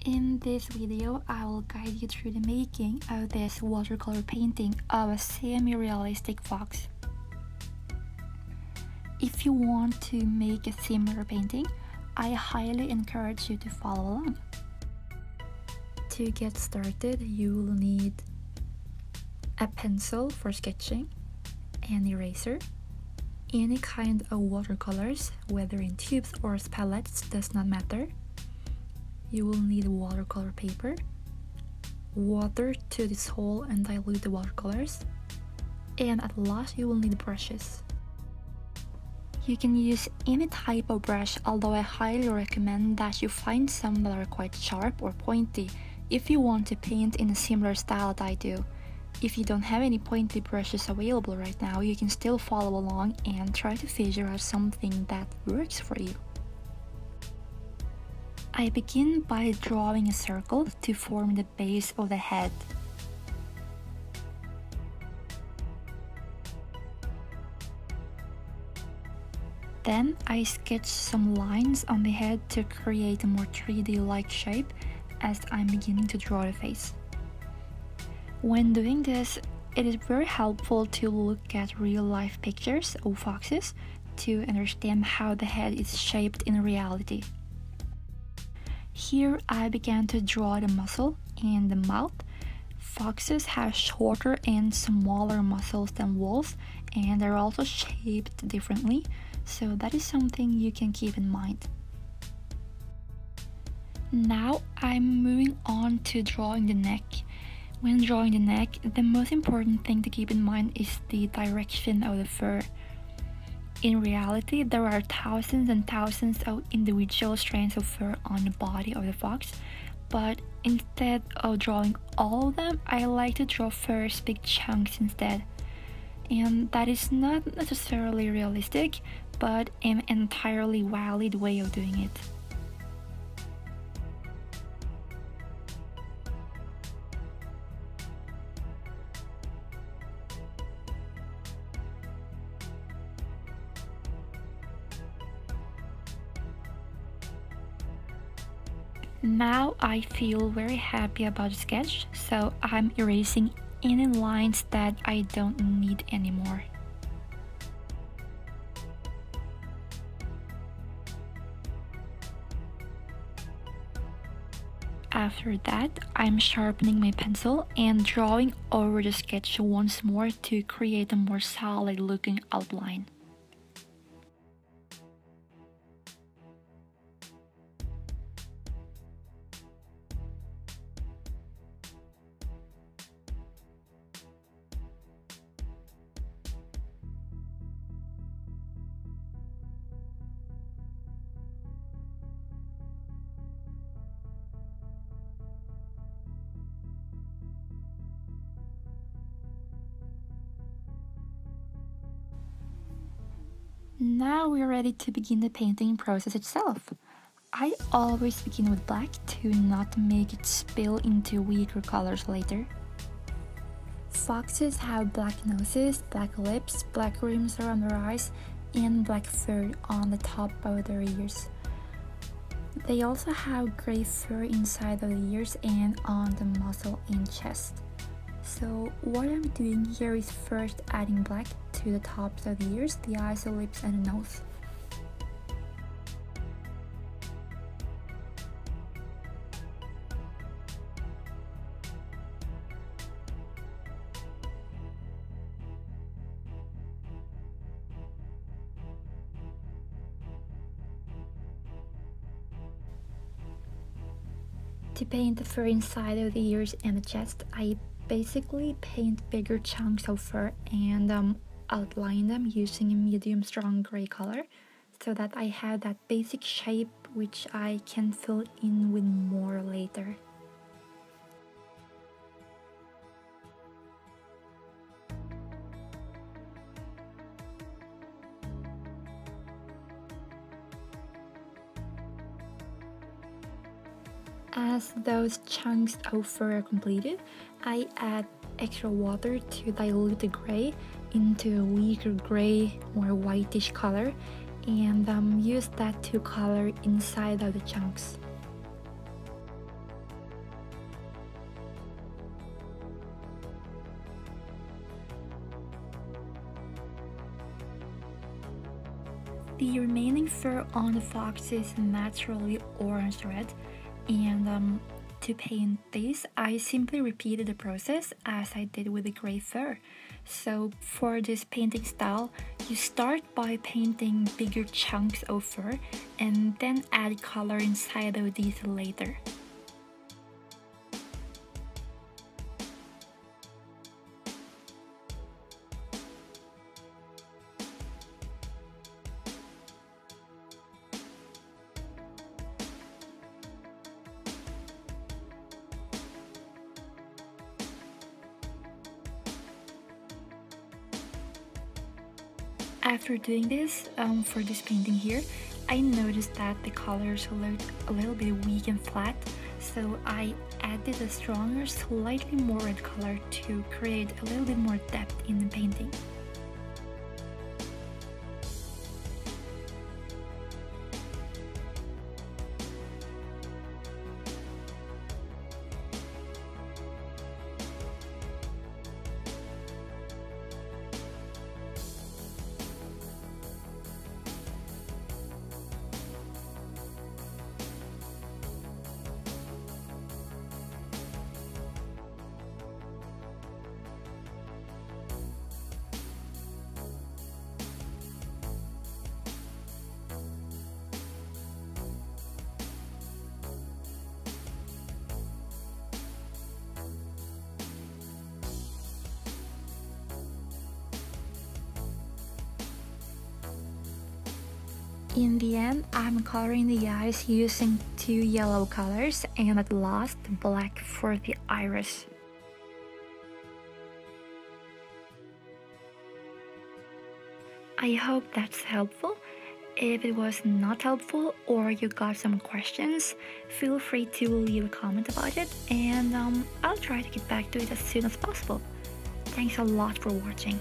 In this video, I will guide you through the making of this watercolor painting of a semi-realistic fox. If you want to make a similar painting, I highly encourage you to follow along. To get started, you will need a pencil for sketching, an eraser, any kind of watercolors, whether in tubes or as palettes, does not matter. You will need watercolor paper, water to dissolve and dilute the watercolors, and at last you will need brushes. You can use any type of brush, although I highly recommend that you find some that are quite sharp or pointy if you want to paint in a similar style that I do. If you don't have any pointy brushes available right now, you can still follow along and try to figure out something that works for you. I begin by drawing a circle to form the base of the head. Then I sketch some lines on the head to create a more 3D-like shape as I'm beginning to draw the face. When doing this, it is very helpful to look at real-life pictures of foxes to understand how the head is shaped in reality. Here I began to draw the muzzle and the mouth. Foxes have shorter and smaller muzzles than wolves, and they're also shaped differently, so that is something you can keep in mind. Now I'm moving on to drawing the neck. When drawing the neck, the most important thing to keep in mind is the direction of the fur. In reality, there are thousands and thousands of individual strands of fur on the body of the fox, but instead of drawing all of them, I like to draw first big chunks instead. And that is not necessarily realistic, but an entirely valid way of doing it. Now I feel very happy about the sketch, so I'm erasing any lines that I don't need anymore. After that, I'm sharpening my pencil and drawing over the sketch once more to create a more solid looking outline. Now we're ready to begin the painting process itself. I always begin with black to not make it spill into weaker colors later. Foxes have black noses, black lips, black rims around their eyes, and black fur on the top of their ears. They also have gray fur inside of the ears and on the muzzle and chest. So what I'm doing here is first adding black to the tops of the ears, the eyes, the lips, and the nose. To paint the fur inside of the ears and the chest, I basically paint bigger chunks of fur and outline them using a medium strong gray color so that I have that basic shape which I can fill in with more later. As those chunks of fur are completed, I add extra water to dilute the gray into a weaker gray, more whitish color, and use that to color inside of the chunks. The remaining fur on the fox is naturally orange red, and to paint this, I simply repeated the process as I did with the gray fur. So for this painting style, you start by painting bigger chunks of fur and then add color inside of these later. After doing this, for this painting here, I noticed that the colors looked a little bit weak and flat, so I added a stronger, slightly more red color to create a little bit more depth in the painting. In the end, I'm coloring the eyes using 2 yellow colors and at last black for the iris. I hope that's helpful. If it was not helpful or you got some questions, feel free to leave a comment about it, and I'll try to get back to it as soon as possible. Thanks a lot for watching.